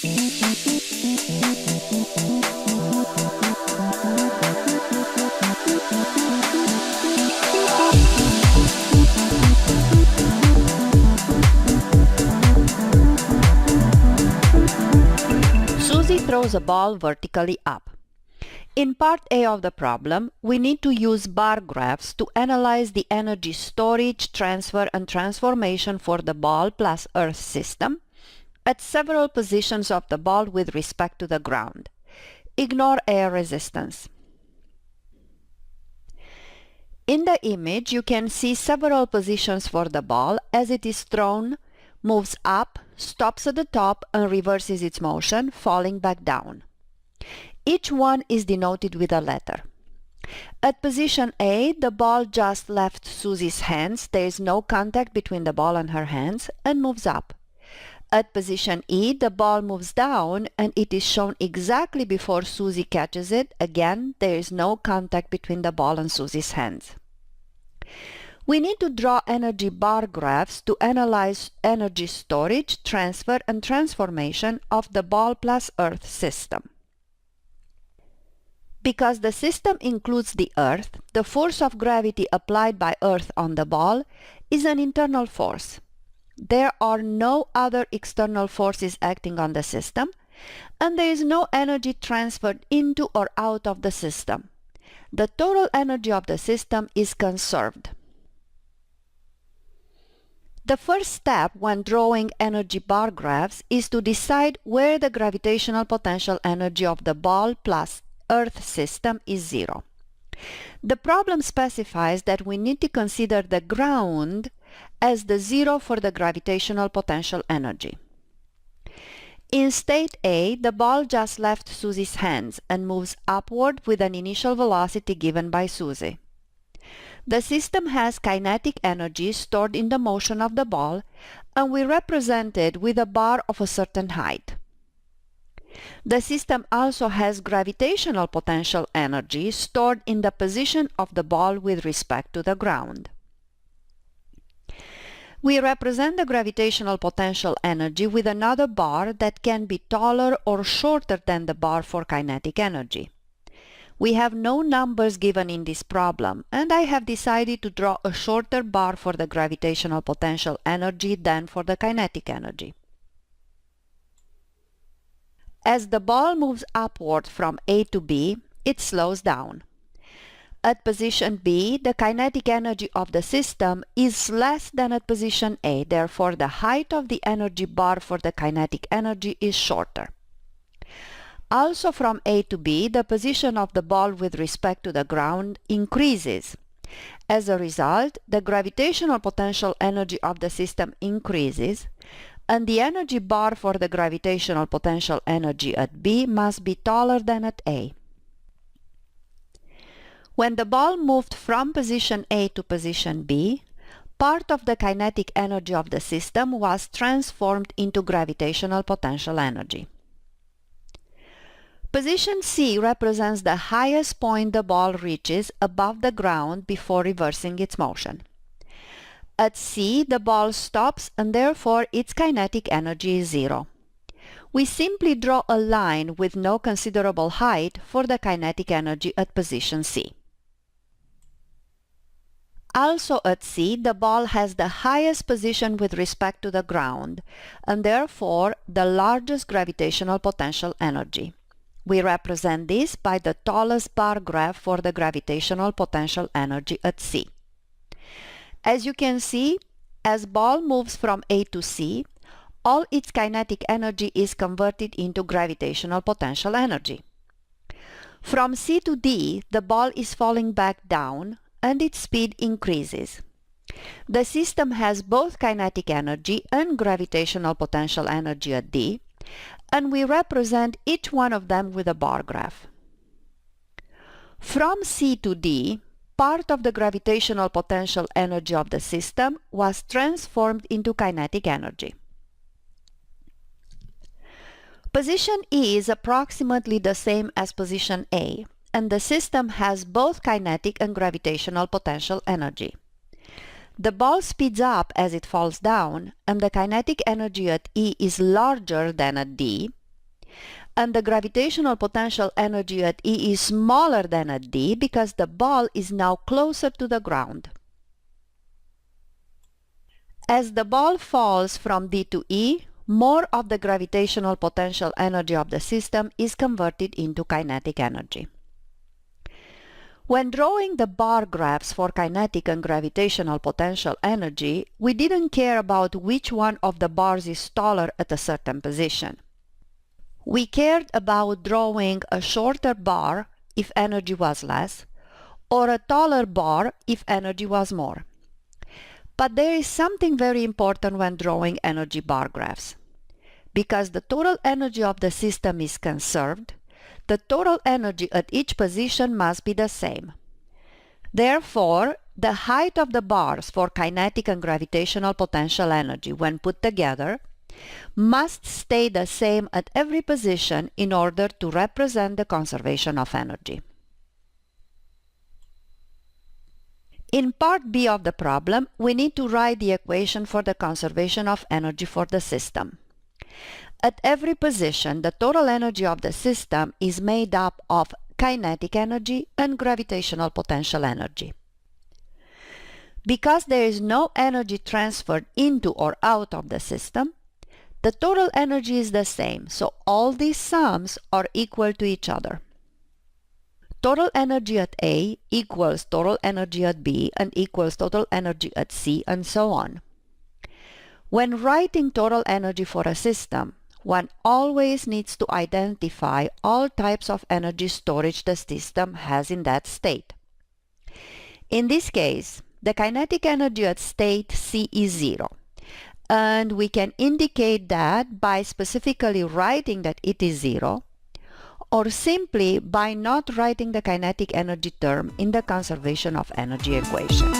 Susie throws a ball vertically up. In part A of the problem, we need to use bar graphs to analyze the energy storage, transfer and transformation for the ball plus Earth system at several positions of the ball with respect to the ground. Ignore air resistance. In the image, you can see several positions for the ball as it is thrown, moves up, stops at the top and reverses its motion, falling back down. Each one is denoted with a letter. At position A, the ball just left Susie's hands, there is no contact between the ball and her hands, and moves up. At position E, the ball moves down and it is shown exactly before Susie catches it. Again, there is no contact between the ball and Susie's hands. We need to draw energy bar graphs to analyze energy storage, transfer and transformation of the ball plus Earth system. Because the system includes the Earth, the force of gravity applied by Earth on the ball is an internal force. There are no other external forces acting on the system, and there is no energy transferred into or out of the system. The total energy of the system is conserved. The first step when drawing energy bar graphs is to decide where the gravitational potential energy of the ball plus Earth system is zero. The problem specifies that we need to consider the ground as the zero for the gravitational potential energy. In state A, the ball just left Susie's hands and moves upward with an initial velocity given by Susie. The system has kinetic energy stored in the motion of the ball, and we represent it with a bar of a certain height. The system also has gravitational potential energy stored in the position of the ball with respect to the ground. We represent the gravitational potential energy with another bar that can be taller or shorter than the bar for kinetic energy. We have no numbers given in this problem, and I have decided to draw a shorter bar for the gravitational potential energy than for the kinetic energy. As the ball moves upward from A to B, it slows down. At position B, the kinetic energy of the system is less than at position A, therefore the height of the energy bar for the kinetic energy is shorter. Also from A to B, the position of the ball with respect to the ground increases. As a result, the gravitational potential energy of the system increases, and the energy bar for the gravitational potential energy at B must be taller than at A. When the ball moved from position A to position B, part of the kinetic energy of the system was transformed into gravitational potential energy. Position C represents the highest point the ball reaches above the ground before reversing its motion. At C, the ball stops and therefore its kinetic energy is zero. We simply draw a line with no considerable height for the kinetic energy at position C. Also at C, the ball has the highest position with respect to the ground, and therefore the largest gravitational potential energy. We represent this by the tallest bar graph for the gravitational potential energy at C. As you can see, as ball moves from A to C, all its kinetic energy is converted into gravitational potential energy. From C to D, the ball is falling back down and its speed increases. The system has both kinetic energy and gravitational potential energy at D, and we represent each one of them with a bar graph. From C to D, part of the gravitational potential energy of the system was transformed into kinetic energy. Position E is approximately the same as position A, and the system has both kinetic and gravitational potential energy. The ball speeds up as it falls down, and the kinetic energy at E is larger than at D, and the gravitational potential energy at E is smaller than at D because the ball is now closer to the ground. As the ball falls from D to E, more of the gravitational potential energy of the system is converted into kinetic energy. When drawing the bar graphs for kinetic and gravitational potential energy, we didn't care about which one of the bars is taller at a certain position. We cared about drawing a shorter bar if energy was less, or a taller bar if energy was more. But there is something very important when drawing energy bar graphs. Because the total energy of the system is conserved, the total energy at each position must be the same. Therefore, the height of the bars for kinetic and gravitational potential energy when put together must stay the same at every position in order to represent the conservation of energy. In part B of the problem, we need to write the equation for the conservation of energy for the system. At every position, the total energy of the system is made up of kinetic energy and gravitational potential energy. Because there is no energy transferred into or out of the system, the total energy is the same, so all these sums are equal to each other. Total energy at A equals total energy at B and equals total energy at C, and so on. When writing total energy for a system, one always needs to identify all types of energy storage the system has in that state. In this case, the kinetic energy at state C is 0, and we can indicate that by specifically writing that it is 0, or simply by not writing the kinetic energy term in the conservation of energy equation.